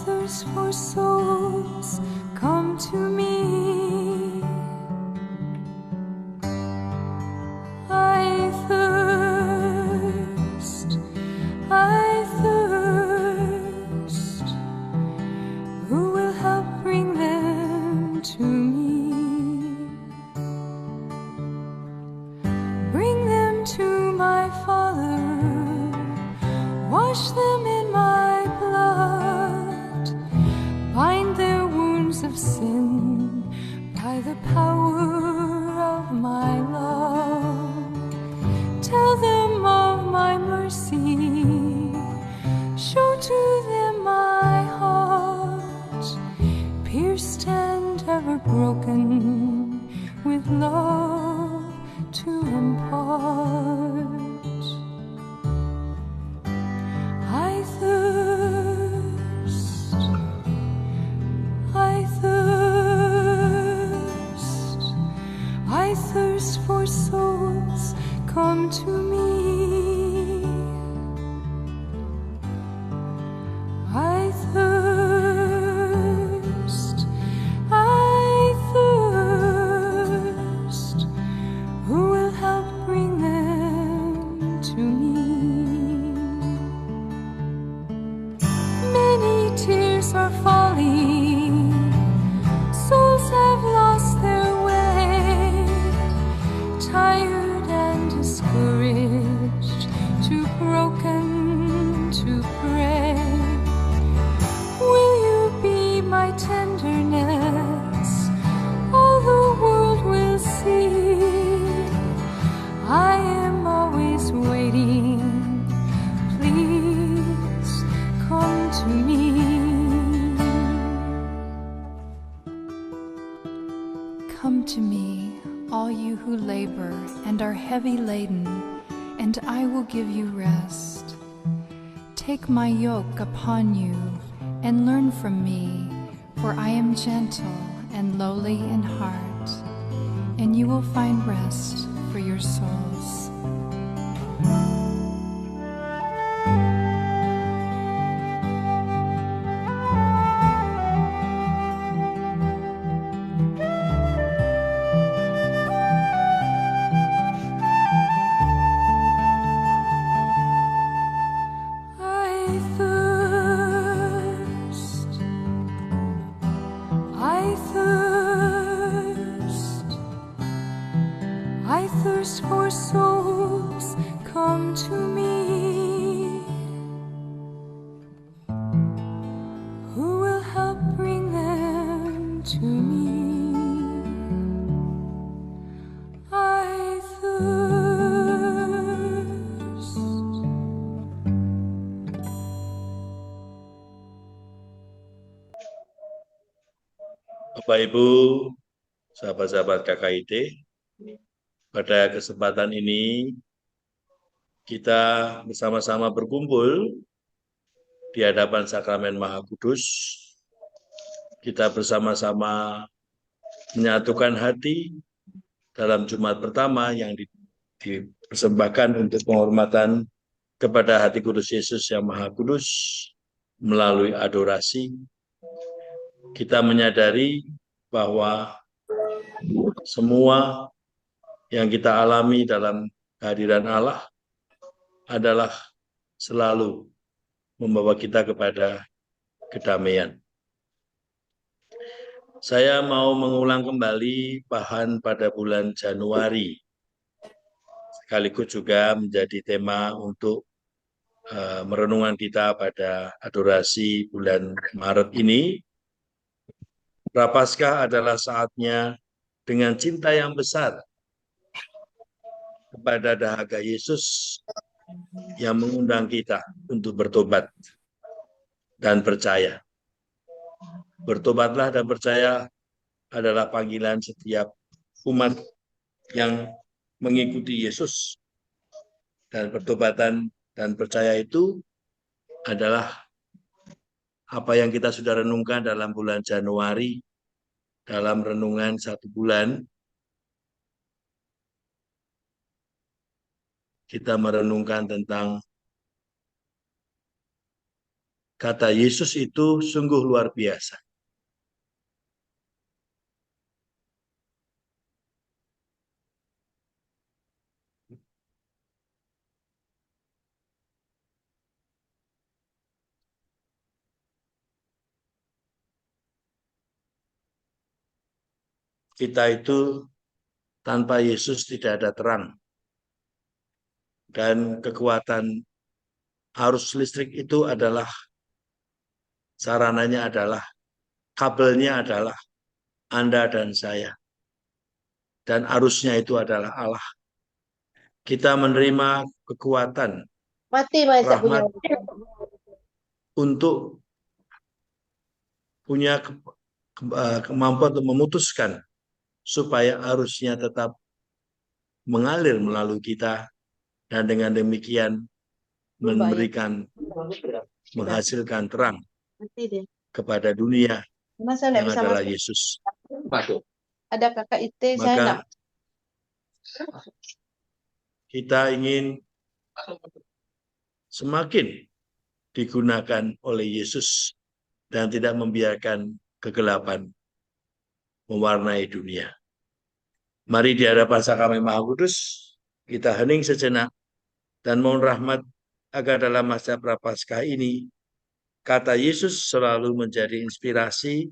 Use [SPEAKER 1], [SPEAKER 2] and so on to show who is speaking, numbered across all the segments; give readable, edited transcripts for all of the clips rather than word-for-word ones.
[SPEAKER 1] thirst for souls, come to me. I thirst, I thirst. Who will help bring them to me? Bring them to my Father, wash them in my blood, bind their wounds of sin by the power of my love. Tell them of my mercy, show to them my heart, pierced and ever broken, with love to impart. I thirst, I thirst, I thirst for souls, come to me. I thirst, I thirst. Who will help bring them to me? Many tears are falling, souls have lost their way, tired and discouraged, too broken to pray. Will you be my tenderness? All the world will see. I am always waiting. Please come to me. Come to me, all you who labor and are heavy laden, and I will give you rest. Take my yoke upon you and learn from me, for I am gentle and lowly in heart, and you will find rest for your souls. I thirst, I thirst, I thirst for souls, come to me. Who will help bring them to me? I thirst.
[SPEAKER 2] Bapak Ibu, sahabat-sahabat KKID, pada kesempatan ini kita bersama-sama berkumpul di hadapan Sakramen Maha Kudus. Kita bersama-sama menyatukan hati dalam Jumat pertama yang dipersembahkan untuk penghormatan kepada hati kudus Yesus yang Maha Kudus melalui adorasi. Kita menyadari bahwa semua yang kita alami dalam kehadiran Allah adalah selalu membawa kita kepada kedamaian. Saya mau mengulang kembali bahan pada bulan Januari, sekaligus juga menjadi tema untuk merenungan kita pada adorasi bulan Maret ini. Prapaskah adalah saatnya dengan cinta yang besar kepada dahaga Yesus yang mengundang kita untuk bertobat dan percaya. Bertobatlah dan percaya adalah panggilan setiap umat yang mengikuti Yesus. Dan pertobatan dan percaya itu adalah apa yang kita sudah renungkan dalam bulan Januari, dalam renungan 1 bulan. Kita merenungkan tentang kata Yesus itu sungguh luar biasa. Kita itu tanpa Yesus tidak ada terang. Dan kekuatan arus listrik itu adalah, sarananya adalah, kabelnya adalah Anda dan saya. Dan arusnya itu adalah Allah. Kita menerima kekuatan, rahmat untuk punya kemampuan untuk memutuskan supaya arusnya tetap mengalir melalui kita, dan dengan demikian memberikan, menghasilkan terang kepada dunia yang adalah Yesus.
[SPEAKER 3] Ada kakak itu
[SPEAKER 2] Maka kita ingin semakin digunakan oleh Yesus dan tidak membiarkan kegelapan mewarnai dunia. Mari di hadapan Sakramene Maha Kudus kita hening sejenak dan mohon rahmat agar dalam masa Prapaskah ini kata Yesus selalu menjadi inspirasi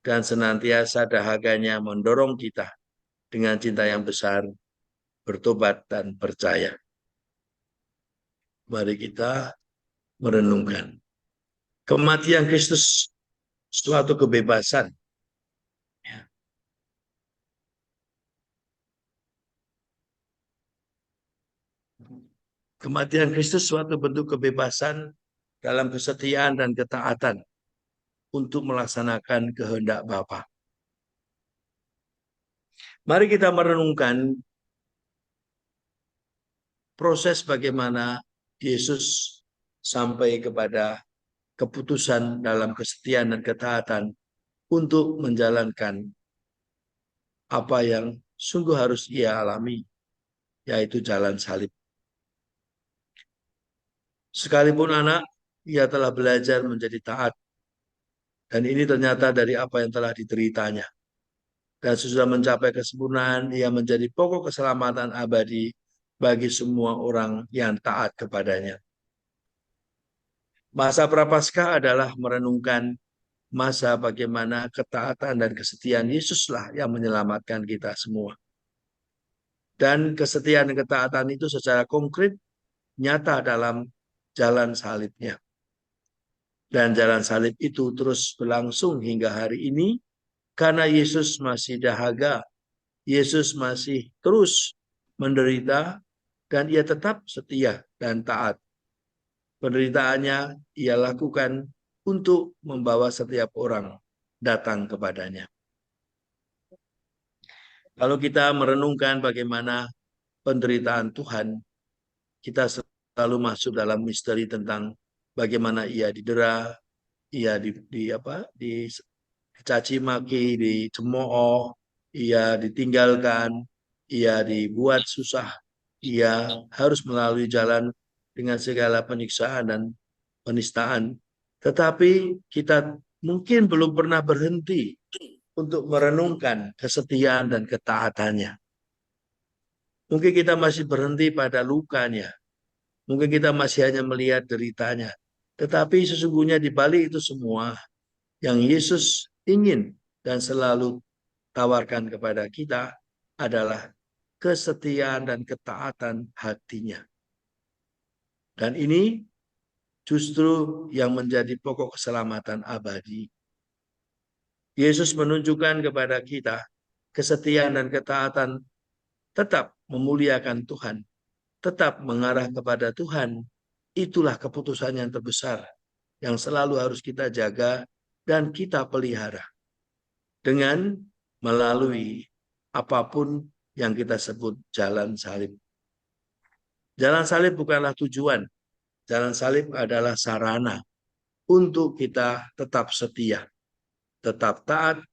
[SPEAKER 2] dan senantiasa dahaganya mendorong kita dengan cinta yang besar, bertobat dan percaya. Mari kita merenungkan. Kematian Kristus suatu kebebasan. Kematian Kristus suatu bentuk kebebasan dalam kesetiaan dan ketaatan untuk melaksanakan kehendak Bapa. Mari kita merenungkan proses bagaimana Yesus sampai kepada keputusan dalam kesetiaan dan ketaatan untuk menjalankan apa yang sungguh harus ia alami, yaitu jalan salib. Sekalipun anak, ia telah belajar menjadi taat. Dan ini ternyata dari apa yang telah dideritanya. Dan sesudah mencapai kesempurnaan, ia menjadi pokok keselamatan abadi bagi semua orang yang taat kepadanya. Masa Prapaskah adalah merenungkan masa bagaimana ketaatan dan kesetiaan Yesuslah yang menyelamatkan kita semua. Dan kesetiaan dan ketaatan itu secara konkret nyata dalam jalan salibnya. Dan jalan salib itu terus berlangsung hingga hari ini karena Yesus masih dahaga, Yesus masih terus menderita, dan ia tetap setia dan taat. Penderitaannya ia lakukan untuk membawa setiap orang datang kepadanya. Kalau kita merenungkan bagaimana penderitaan Tuhan, kita selalu masuk dalam misteri tentang bagaimana ia didera, ia dicaci maki, dicemooh, ia ditinggalkan, ia dibuat susah, ia harus melalui jalan dengan segala penyiksaan dan penistaan. Tetapi kita mungkin belum pernah berhenti untuk merenungkan kesetiaan dan ketaatannya. Mungkin kita masih berhenti pada lukanya. Mungkin kita masih hanya melihat deritanya. Tetapi sesungguhnya di balik itu semua, yang Yesus ingin dan selalu tawarkan kepada kita adalah kesetiaan dan ketaatan hatinya. Dan ini justru yang menjadi pokok keselamatan abadi. Yesus menunjukkan kepada kita kesetiaan dan ketaatan tetap memuliakan Tuhan, tetap mengarah kepada Tuhan. Itulah keputusan yang terbesar yang selalu harus kita jaga dan kita pelihara dengan melalui apapun yang kita sebut jalan salib. Jalan salib bukanlah tujuan. Jalan salib adalah sarana untuk kita tetap setia, tetap taat,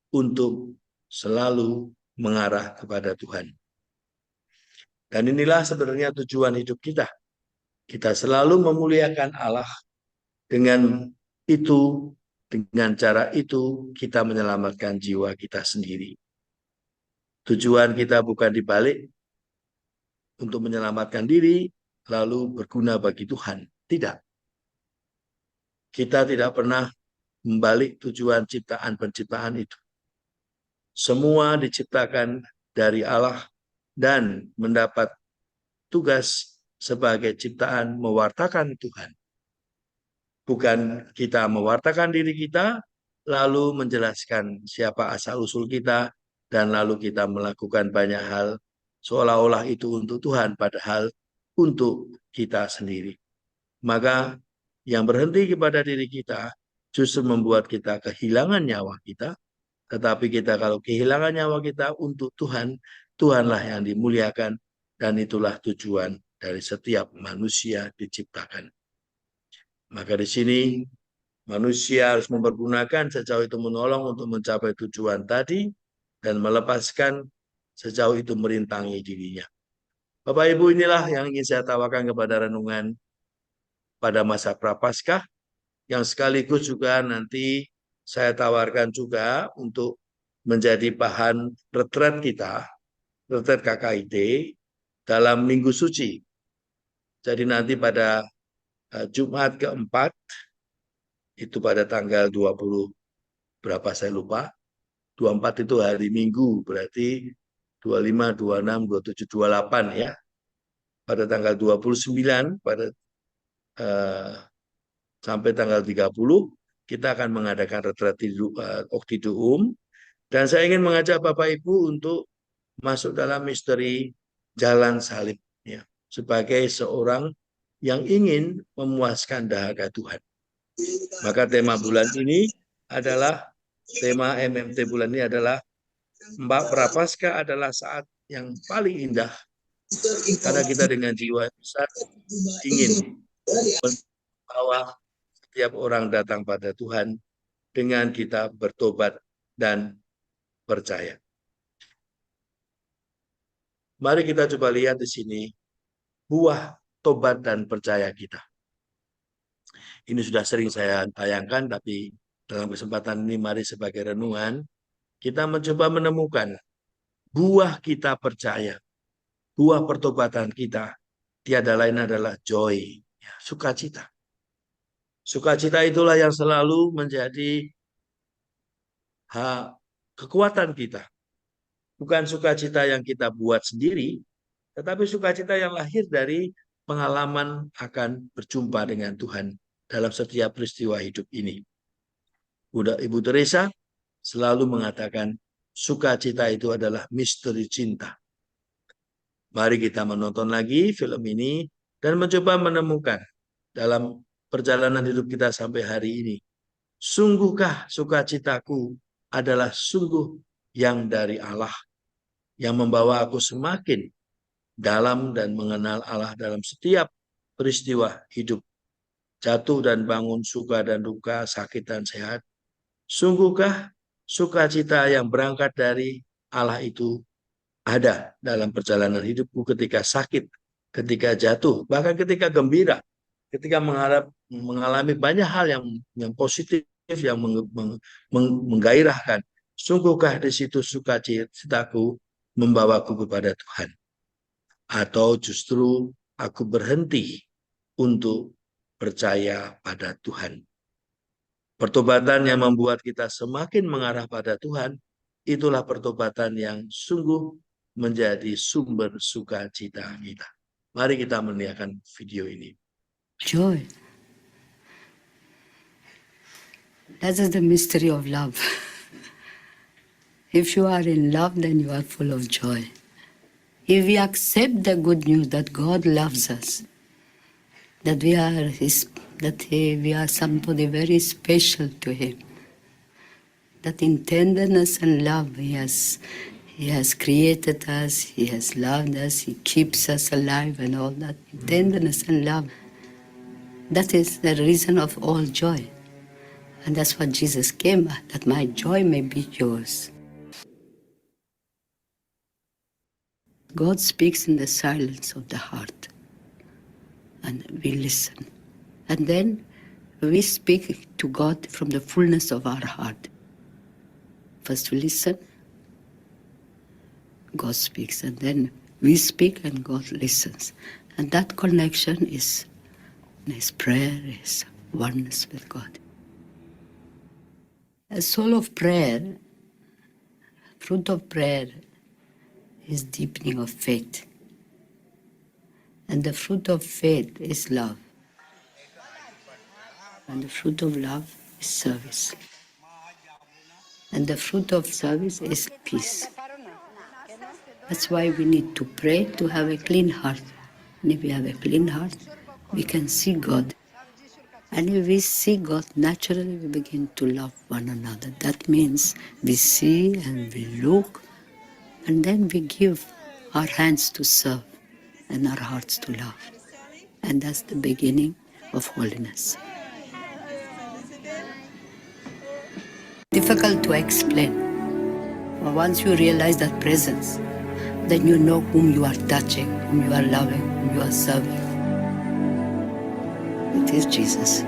[SPEAKER 2] untuk selalu mengarah kepada Tuhan. Dan inilah sebenarnya tujuan hidup kita. Kita selalu memuliakan Allah Dengan itu, dengan cara itu, kita menyelamatkan jiwa kita sendiri. Tujuan kita bukan dibalik untuk menyelamatkan diri, lalu berguna bagi Tuhan. Tidak. Kita tidak pernah membalik tujuan ciptaan penciptaan itu. Semua diciptakan dari Allah dan mendapat tugas sebagai ciptaan mewartakan Tuhan. Bukan kita mewartakan diri kita, lalu menjelaskan siapa asal-usul kita, dan lalu kita melakukan banyak hal seolah-olah itu untuk Tuhan, padahal untuk kita sendiri. Maka yang berhenti kepada diri kita justru membuat kita kehilangan nyawa kita, tetapi kita kalau kehilangan nyawa kita untuk Tuhan, Tuhanlah yang dimuliakan, dan itulah tujuan dari setiap manusia diciptakan. Maka di sini manusia harus mempergunakan sejauh itu menolong untuk mencapai tujuan tadi dan melepaskan sejauh itu merintangi dirinya. Bapak Ibu, inilah yang ingin saya tawarkan kepada renungan pada masa Prapaskah, yang sekaligus juga nanti saya tawarkan juga untuk menjadi bahan retret kita, retret KKIT dalam Minggu Suci. Jadi nanti pada Jumat keempat, itu pada tanggal 20 berapa saya lupa, 24 itu hari Minggu, berarti 25, 26, 27, 28 ya. Pada tanggal 29 pada sampai tanggal 30 kita akan mengadakan retret Oktiduum, dan saya ingin mengajak Bapak Ibu untuk masuk dalam misteri jalan salib ya, sebagai seorang yang ingin memuaskan dahaga Tuhan. Maka tema bulan ini adalah, tema MMT bulan ini adalah Prapaskah adalah saat yang paling indah, karena kita dengan jiwa besar ingin membawa setiap orang datang pada Tuhan dengan kita bertobat dan percaya. Mari kita coba lihat di sini buah tobat dan percaya kita. Ini sudah sering saya tayangkan, tapi dalam kesempatan ini mari sebagai renungan kita mencoba menemukan buah kita percaya, buah pertobatan kita tiada lain adalah joy, sukacita. Sukacita itulah yang selalu menjadi kekuatan kita. Bukan sukacita yang kita buat sendiri, tetapi sukacita yang lahir dari pengalaman akan berjumpa dengan Tuhan dalam setiap peristiwa hidup ini. Ibu Teresa selalu mengatakan sukacita itu adalah misteri cinta. Mari kita menonton lagi film ini dan mencoba menemukan dalam perjalanan hidup kita sampai hari ini, sungguhkah sukacitaku adalah sungguh yang dari Allah, yang membawa aku semakin dalam dan mengenal Allah dalam setiap peristiwa hidup, jatuh dan bangun, suka dan duka, sakit dan sehat. Sungguhkah sukacita yang berangkat dari Allah itu ada dalam perjalanan hidupku ketika sakit, ketika jatuh, bahkan ketika gembira, ketika mengalami banyak hal yang positif, yang menggairahkan. Sungguhkah di situ sukacitaku membawaku kepada Tuhan? Atau justru aku berhenti untuk percaya pada Tuhan? Pertobatan yang membuat kita semakin mengarah pada Tuhan, itulah pertobatan yang sungguh menjadi sumber sukacita kita. Mari kita melihatkan video ini.
[SPEAKER 4] Joy. That is the mystery of love. If you are in love, then you are full of joy. If we accept the good news that God loves us, that we are somebody very special to Him, that in tenderness and love He has created us, He has loved us, He keeps us alive and all that. Tenderness and love, that is the reason of all joy. And that's what Jesus came at, that my joy may be yours. God speaks in the silence of the heart, and we listen. And then We speak to God from the fullness of our heart. First we listen, God speaks, and then we speak and God listens. And that connection is prayer, is oneness with God. A soul of prayer, fruit of prayer, is deepening of faith. And the fruit of faith is love. And the fruit of love is service. And the fruit of service is peace. That's why we need to pray to have a clean heart. And if we have a clean heart, we can see God. And if we see God, naturally we begin to love one another. That means we see and we look, and then we give our hands to serve and our hearts to love. And that's the beginning of holiness. Difficult to explain. But once you realize that presence, then you know whom you are touching, whom you are loving, whom you are serving. It is Jesus.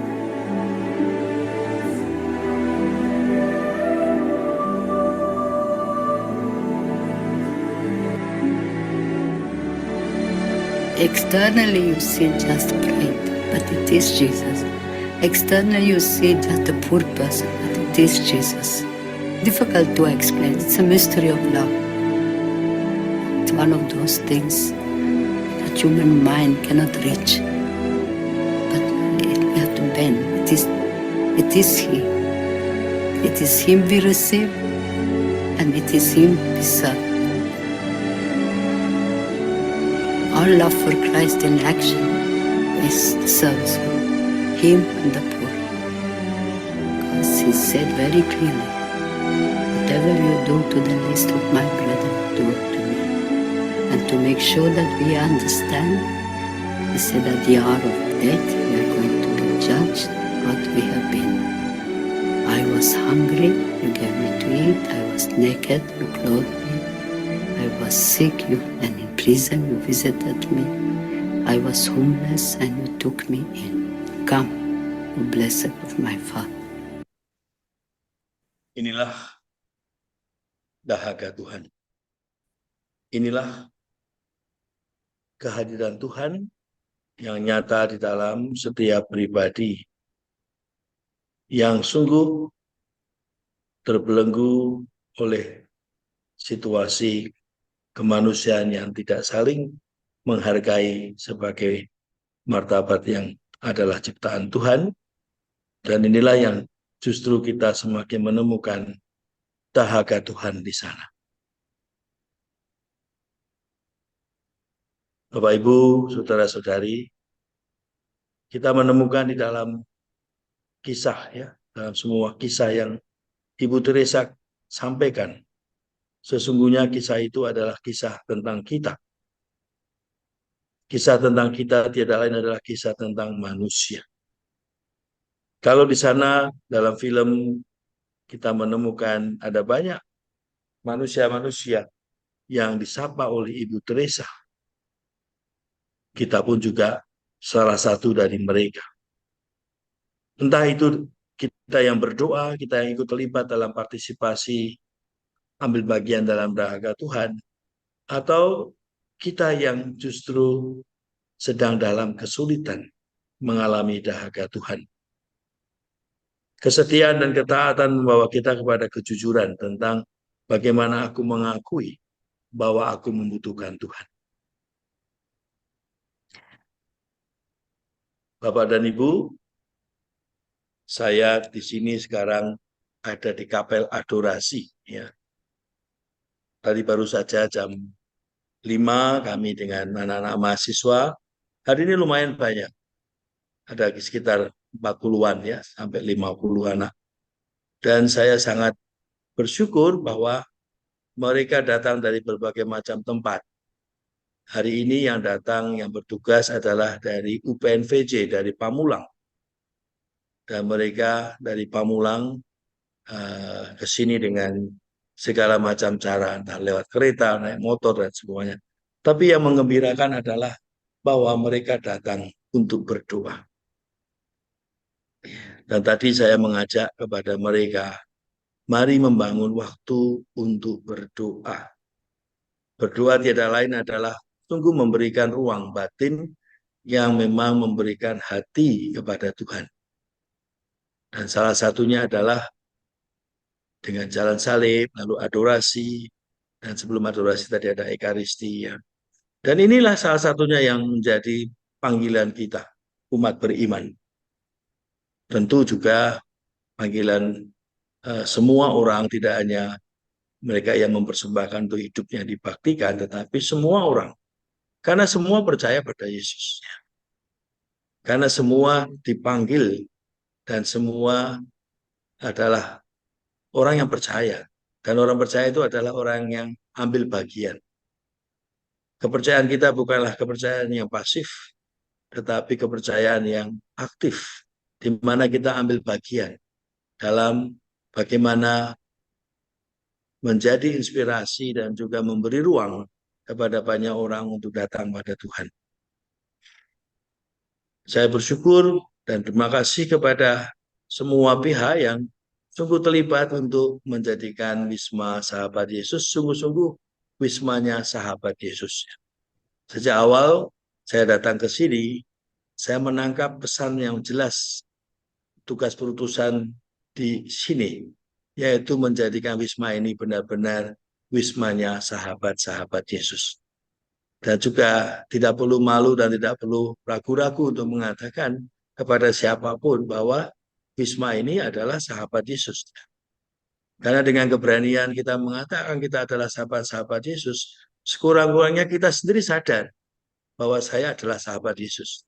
[SPEAKER 4] Externally you see just pride, but it is Jesus. Externally you see just a poor person, but it is Jesus. Difficult to explain. It's a mystery of love. It's one of those things that human mind cannot reach. But we have to bend. It is He. It is Him we receive, and it is Him we serve. Our love for Christ in action is the service of Him and the poor. Because He said very clearly, whatever you do to the least of my brethren, do it to me. And to make sure that we understand, He said at the hour of death, we are going to be judged what we have been. I was hungry, you gave me to eat. I was naked, you clothed me. I was sick, and in prison you visited me. I was homeless and you took me in. Come, O blessed of my Father.
[SPEAKER 2] Inilah dahaga Tuhan. Inilah kehadiran Tuhan yang nyata di dalam setiap pribadi yang sungguh terbelenggu oleh situasi kemanusiaan yang tidak saling menghargai sebagai martabat yang adalah ciptaan Tuhan. Dan inilah yang justru kita semakin menemukan dahaga Tuhan di sana. Bapak, Ibu, saudara-saudari, kita menemukan di dalam kisah, dalam semua kisah yang Ibu Teresa sampaikan, sesungguhnya kisah itu adalah kisah tentang kita. Kisah tentang kita tiada lain adalah kisah tentang manusia. Kalau di sana dalam film kita menemukan ada banyak manusia-manusia yang disapa oleh Ibu Teresa. Kita pun juga salah satu dari mereka. Entah itu kita yang berdoa, kita yang ikut terlibat dalam partisipasi, ambil bagian dalam dahaga Tuhan, atau kita yang justru sedang dalam kesulitan mengalami dahaga Tuhan. Kesetiaan dan ketaatan membawa kita kepada kejujuran tentang bagaimana aku mengakui bahwa aku membutuhkan Tuhan. Bapak dan Ibu, saya di sini sekarang ada di Kapel Adorasi. Tadi baru saja jam 5 kami dengan anak-anak mahasiswa. Hari ini lumayan banyak. Ada sekitar 40-an sampai 50 anak. Dan saya sangat bersyukur bahwa mereka datang dari berbagai macam tempat. Hari ini yang datang, yang bertugas adalah dari UPNVJ, dari Pamulang. Dan mereka dari Pamulang ke sini dengan segala macam cara, entah lewat kereta, naik motor, dan semuanya. Tapi yang mengembirakan adalah bahwa mereka datang untuk berdoa. Dan tadi saya mengajak kepada mereka, mari membangun waktu untuk berdoa. Berdoa tiada lain adalah sungguh memberikan ruang batin yang memang memberikan hati kepada Tuhan. Dan salah satunya adalah dengan jalan salib, lalu adorasi, dan sebelum adorasi tadi ada ekaristi. Ya. Dan inilah salah satunya yang menjadi panggilan kita, umat beriman. Tentu juga panggilan semua orang, tidak hanya mereka yang mempersembahkan untuk hidupnya dibaktikan, tetapi semua orang. Karena semua percaya pada Yesus. Karena semua dipanggil dan semua adalah orang yang percaya. Dan orang percaya itu adalah orang yang ambil bagian. Kepercayaan kita bukanlah kepercayaan yang pasif, tetapi kepercayaan yang aktif, di mana kita ambil bagian dalam bagaimana menjadi inspirasi dan juga memberi ruang kepada banyak orang untuk datang pada Tuhan. Saya bersyukur dan terima kasih kepada semua pihak yang sungguh terlibat untuk menjadikan Wisma Sahabat Yesus sungguh-sungguh wismanya Sahabat Yesus. Sejak awal saya datang ke sini, saya menangkap pesan yang jelas tugas perutusan di sini, yaitu menjadikan wisma ini benar-benar wismanya sahabat-sahabat Yesus. Dan juga tidak perlu malu dan tidak perlu ragu-ragu untuk mengatakan kepada siapapun bahwa wisma ini adalah sahabat Yesus. Karena dengan keberanian kita mengatakan kita adalah sahabat-sahabat Yesus, sekurang-kurangnya kita sendiri sadar bahwa saya adalah sahabat Yesus.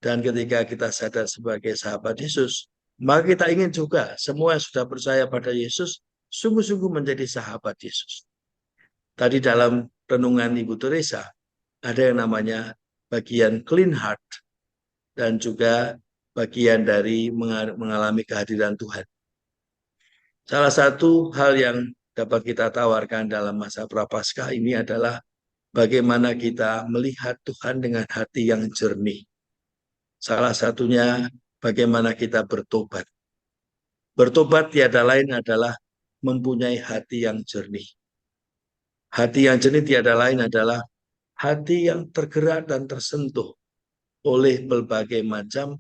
[SPEAKER 2] Dan ketika kita sadar sebagai sahabat Yesus, maka kita ingin juga semua yang sudah percaya pada Yesus sungguh-sungguh menjadi sahabat Yesus. Tadi dalam renungan Ibu Teresa ada yang namanya bagian clean heart dan juga bagian dari mengalami kehadiran Tuhan. Salah satu hal yang dapat kita tawarkan dalam masa Prapaskah ini adalah bagaimana kita melihat Tuhan dengan hati yang jernih. Salah satunya bagaimana kita bertobat. Bertobat tiada lain adalah mempunyai hati yang jernih. Hati yang jernih tiada lain adalah hati yang tergerak dan tersentuh oleh berbagai macam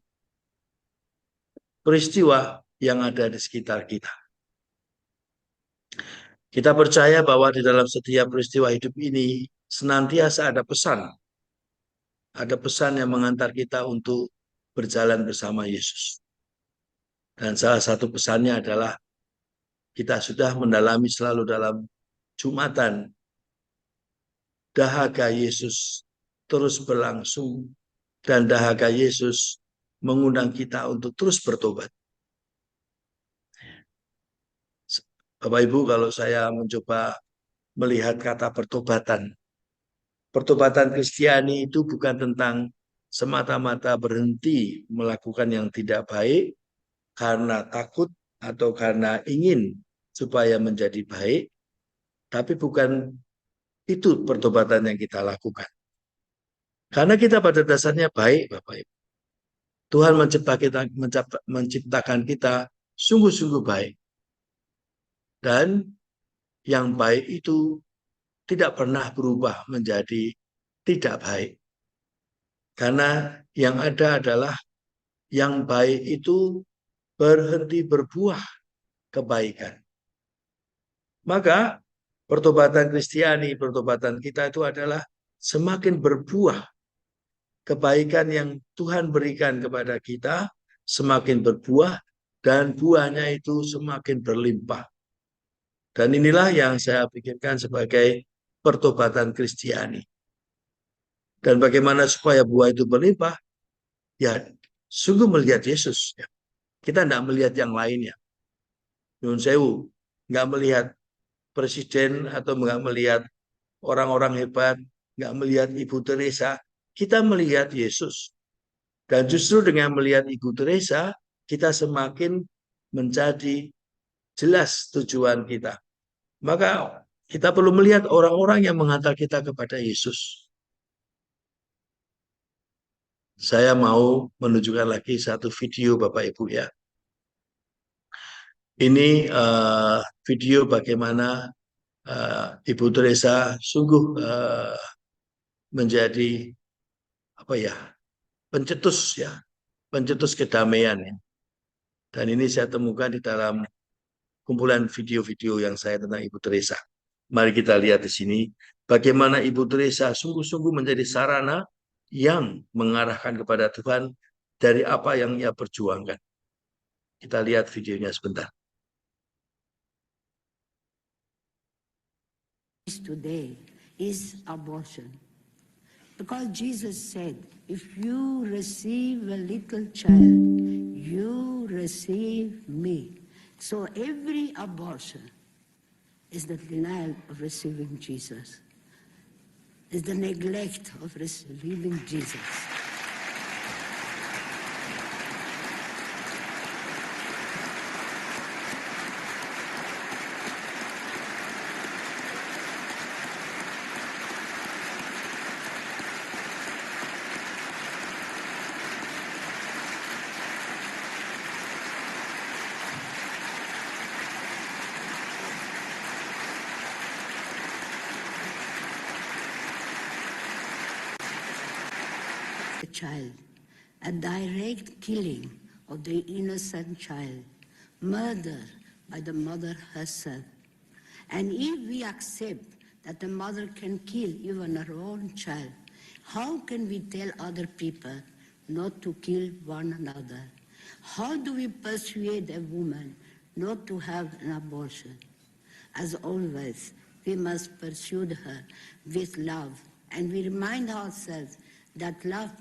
[SPEAKER 2] peristiwa yang ada di sekitar kita. Kita percaya bahwa di dalam setiap peristiwa hidup ini senantiasa ada pesan. Ada pesan yang mengantar kita untuk berjalan bersama Yesus. Dan salah satu pesannya adalah kita sudah mendalami selalu dalam Jumatan, dahaga Yesus terus berlangsung dan dahaga Yesus mengundang kita untuk terus bertobat. Bapak Ibu, kalau saya mencoba melihat kata pertobatan, pertobatan Kristiani itu bukan tentang semata-mata berhenti melakukan yang tidak baik karena takut atau karena ingin supaya menjadi baik, tapi bukan itu pertobatan yang kita lakukan. Karena kita pada dasarnya baik, Bapak Ibu. Tuhan menciptakan kita sungguh-sungguh baik. Dan yang baik itu tidak pernah berubah menjadi tidak baik. Karena yang ada adalah yang baik itu berhenti berbuah kebaikan. Maka pertobatan Kristiani, pertobatan kita itu adalah semakin berbuah kebaikan yang Tuhan berikan kepada kita, semakin berbuah dan buahnya itu semakin berlimpah. Dan inilah yang saya pikirkan sebagai pertobatan Kristiani. Dan bagaimana supaya buah itu berlimpah? Ya, sungguh melihat Yesus. Kita tidak melihat yang lainnya. Nyun sewu, nggak melihat presiden atau nggak melihat orang-orang hebat, nggak melihat Ibu Teresa, kita melihat Yesus. Dan justru dengan melihat Ibu Teresa, kita semakin menjadi jelas tujuan kita. Maka kita perlu melihat orang-orang yang menghantar kita kepada Yesus. saya mau menunjukkan lagi satu video Bapak Ibu ya. Ini video bagaimana Ibu Teresa sungguh menjadi apa ya, pencetus ya, pencetus kedamaian ya. Dan ini saya temukan di dalam kumpulan video-video yang saya tentang Ibu Teresa. Mari kita lihat di sini bagaimana Ibu Teresa sungguh-sungguh menjadi sarana yang mengarahkan kepada Tuhan dari apa yang ia perjuangkan. Kita lihat videonya sebentar.
[SPEAKER 4] Today is abortion. Because Jesus said, if you receive a little child, you receive me. So every abortion is the denial of receiving Jesus, is the neglect of receiving Jesus. The child, a direct killing of the innocent child, murder by the mother herself. And if we accept that the mother can kill even her own child, how can we tell other people not to kill one another? How do we persuade a woman not to have an abortion? As always, we must pursue her with love, and we remind ourselves that love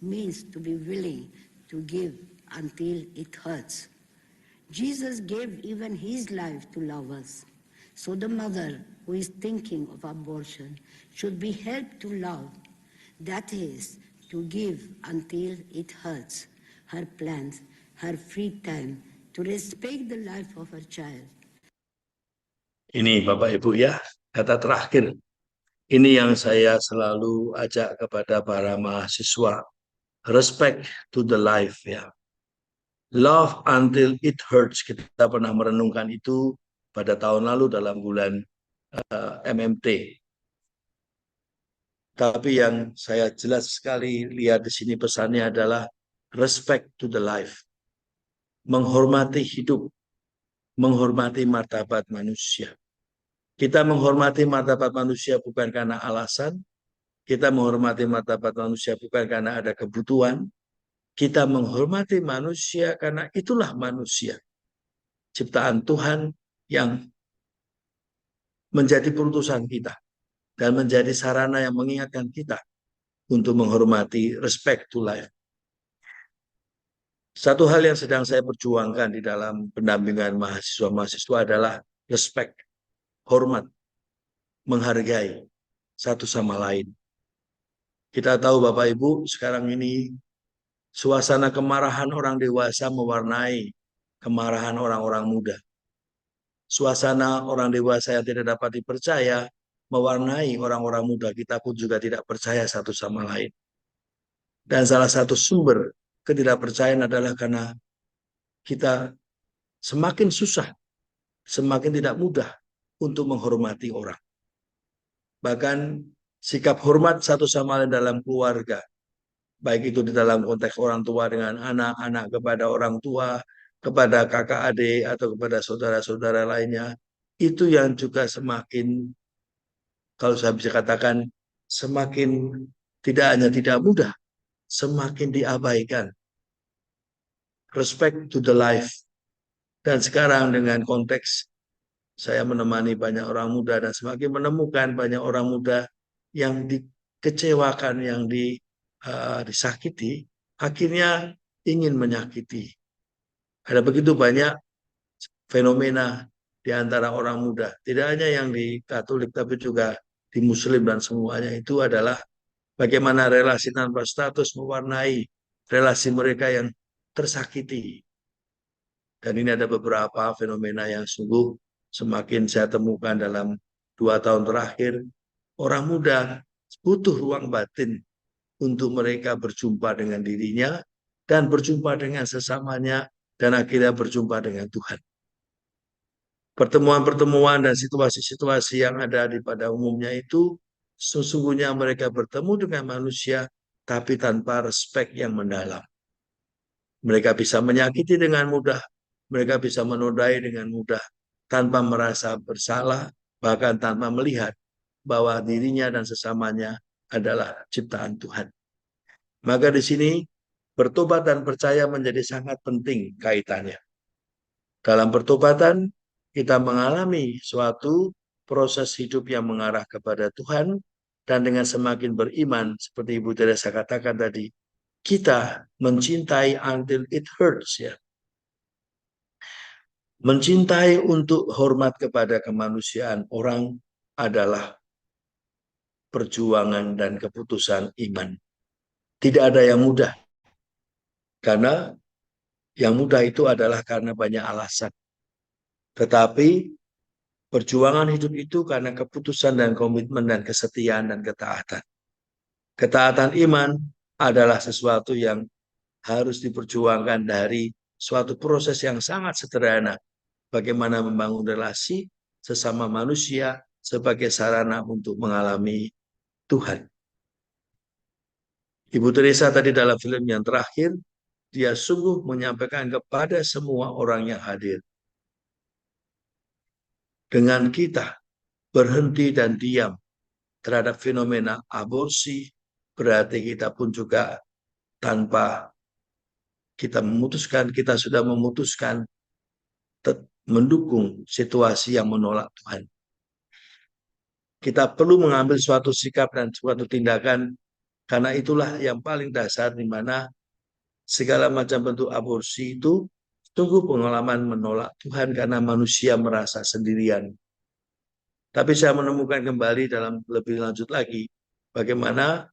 [SPEAKER 4] means to be willing to give until it hurts. Jesus gave even his life to love us. So the mother who is thinking of abortion should be helped to love, that is, to give until it hurts, her plans, her free time, to respect the life of her child.
[SPEAKER 2] Ini Bapak Ibu ya, kata terakhir. Ini yang saya selalu ajak kepada para mahasiswa. Respect to the life ya. Love until it hurts. Kita pernah merenungkan itu pada tahun lalu dalam bulan MMT. Tapi yang saya jelas sekali lihat di sini pesannya adalah respect to the life. Menghormati hidup, menghormati martabat manusia. Kita menghormati martabat manusia bukan karena alasan, kita menghormati martabat manusia bukan karena ada kebutuhan, kita menghormati manusia karena itulah manusia. Ciptaan Tuhan yang menjadi perutusan kita dan menjadi sarana yang mengingatkan kita untuk menghormati respect to life. Satu hal yang sedang saya perjuangkan di dalam pendampingan mahasiswa-mahasiswa adalah respect, hormat, menghargai satu sama lain. Kita tahu Bapak Ibu, sekarang ini suasana kemarahan orang dewasa mewarnai kemarahan orang-orang muda. Suasana orang dewasa yang tidak dapat dipercaya mewarnai orang-orang muda. Kita pun juga tidak percaya satu sama lain. Dan salah satu sumber ketidakpercayaan adalah karena kita semakin susah, semakin tidak mudah untuk menghormati orang. Bahkan sikap hormat satu sama lain dalam keluarga, baik itu di dalam konteks orang tua dengan anak, anak kepada orang tua, kepada kakak adik, atau kepada saudara-saudara lainnya, itu yang juga semakin, kalau saya bisa katakan, semakin tidak hanya tidak mudah, semakin diabaikan. Respect to the life. Dan sekarang dengan konteks saya menemani banyak orang muda dan semakin menemukan banyak orang muda yang dikecewakan, yang disakiti, akhirnya ingin menyakiti. Ada begitu banyak fenomena di antara orang muda, tidak hanya yang di Katolik tapi juga di Muslim dan semuanya, itu adalah bagaimana relasi tanpa status mewarnai relasi mereka yang tersakiti. Dan ini ada beberapa fenomena yang sungguh semakin saya temukan dalam 2 tahun terakhir. Orang muda butuh ruang batin, untuk mereka berjumpa dengan dirinya dan berjumpa dengan sesamanya dan akhirnya berjumpa dengan Tuhan. Pertemuan-pertemuan dan situasi-situasi yang ada pada umumnya itu sesungguhnya mereka bertemu dengan manusia tapi tanpa respek yang mendalam. Mereka bisa menyakiti dengan mudah, mereka bisa menodai dengan mudah tanpa merasa bersalah, bahkan tanpa melihat bahwa dirinya dan sesamanya adalah ciptaan Tuhan. Maka di sini bertobat dan percaya menjadi sangat penting kaitannya. Dalam pertobatan kita mengalami suatu proses hidup yang mengarah kepada Tuhan, dan dengan semakin beriman seperti Ibu Teresa katakan tadi, kita mencintai until it hurts, ya. Mencintai untuk hormat kepada kemanusiaan orang adalah perjuangan dan keputusan iman. Tidak ada yang mudah. Karena yang mudah itu adalah karena banyak alasan. Tetapi perjuangan hidup itu karena keputusan dan komitmen dan kesetiaan dan ketaatan. Ketaatan iman adalah sesuatu yang harus diperjuangkan dari suatu proses yang sangat sederhana. Bagaimana membangun relasi sesama manusia sebagai sarana untuk mengalami Tuhan. Ibu Teresa tadi dalam film yang terakhir, dia sungguh menyampaikan kepada semua orang yang hadir. Dengan kita berhenti dan diam terhadap fenomena aborsi, berarti kita pun juga tanpa kita memutuskan, kita sudah memutuskan mendukung situasi yang menolak Tuhan. Kita perlu mengambil suatu sikap dan suatu tindakan, karena itulah yang paling dasar di mana segala macam bentuk aborsi itu sungguh pengalaman menolak Tuhan karena manusia merasa sendirian. Tapi saya menemukan kembali dalam lebih lanjut lagi bagaimana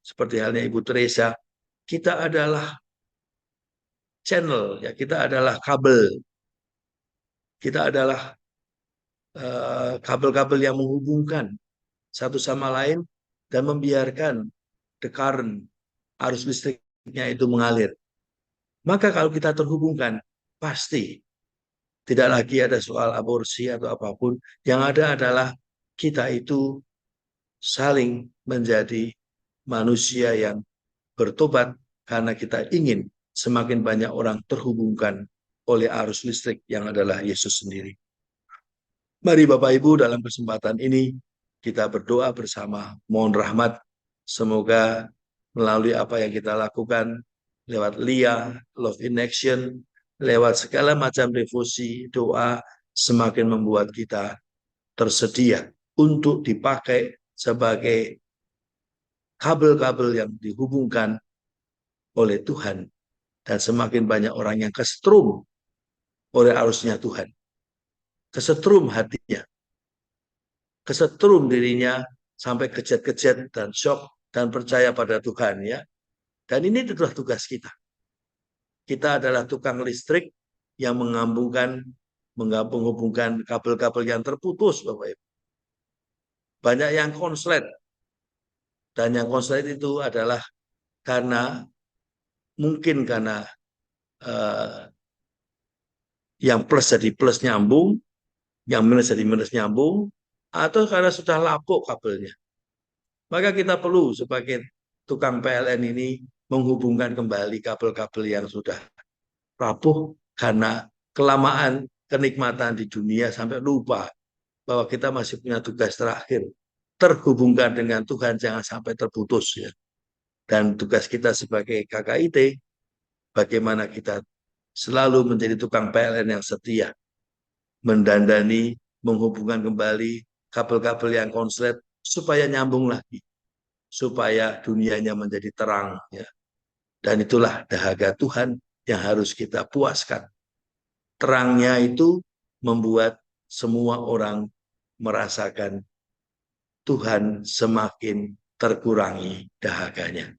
[SPEAKER 2] seperti halnya Ibu Teresa, kita adalah channel, ya, kita adalah kabel, kita adalah kabel-kabel yang menghubungkan satu sama lain dan membiarkan the current, arus listriknya itu mengalir. Maka kalau kita terhubungkan, pasti tidak lagi ada soal aborsi atau apapun. Yang ada adalah kita itu saling menjadi manusia yang bertobat karena kita ingin semakin banyak orang terhubungkan oleh arus listrik yang adalah Yesus sendiri. Mari Bapak Ibu dalam kesempatan ini kita berdoa bersama, mohon rahmat, semoga melalui apa yang kita lakukan lewat LIA, Love in Action, lewat segala macam devosi, doa, semakin membuat kita tersedia untuk dipakai sebagai kabel-kabel yang dihubungkan oleh Tuhan, dan semakin banyak orang yang kesetrum oleh arusnya Tuhan, kesetrum hatinya, kesetrum dirinya sampai kejat-kejat dan shock dan percaya pada Tuhan, ya. Dan ini adalah tugas kita. Kita adalah tukang listrik yang menghubungkan kabel-kabel yang terputus, Bapak Ibu. Banyak yang konslet, dan yang konslet itu adalah mungkin karena yang plus jadi plus nyambung, yang minus jadi minus nyambung, atau karena sudah lapuk kabelnya. Maka kita perlu sebagai tukang PLN ini menghubungkan kembali kabel-kabel yang sudah rapuh karena kelamaan kenikmatan di dunia sampai lupa bahwa kita masih punya tugas terakhir, terhubungkan dengan Tuhan, jangan sampai terputus, ya. Dan tugas kita sebagai KKIT, bagaimana kita selalu menjadi tukang PLN yang setia, mendandani, menghubungkan kembali kabel-kabel yang konslet supaya nyambung lagi, supaya dunianya menjadi terang, ya. Dan itulah dahaga Tuhan yang harus kita puaskan. Terangnya itu membuat semua orang merasakan Tuhan semakin terkurangi dahaganya.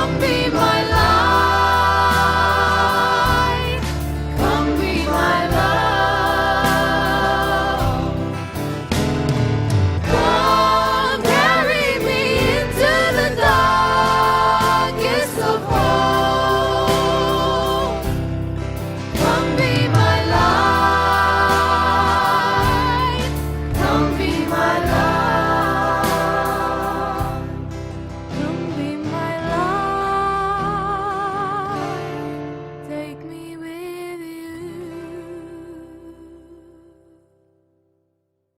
[SPEAKER 1] happy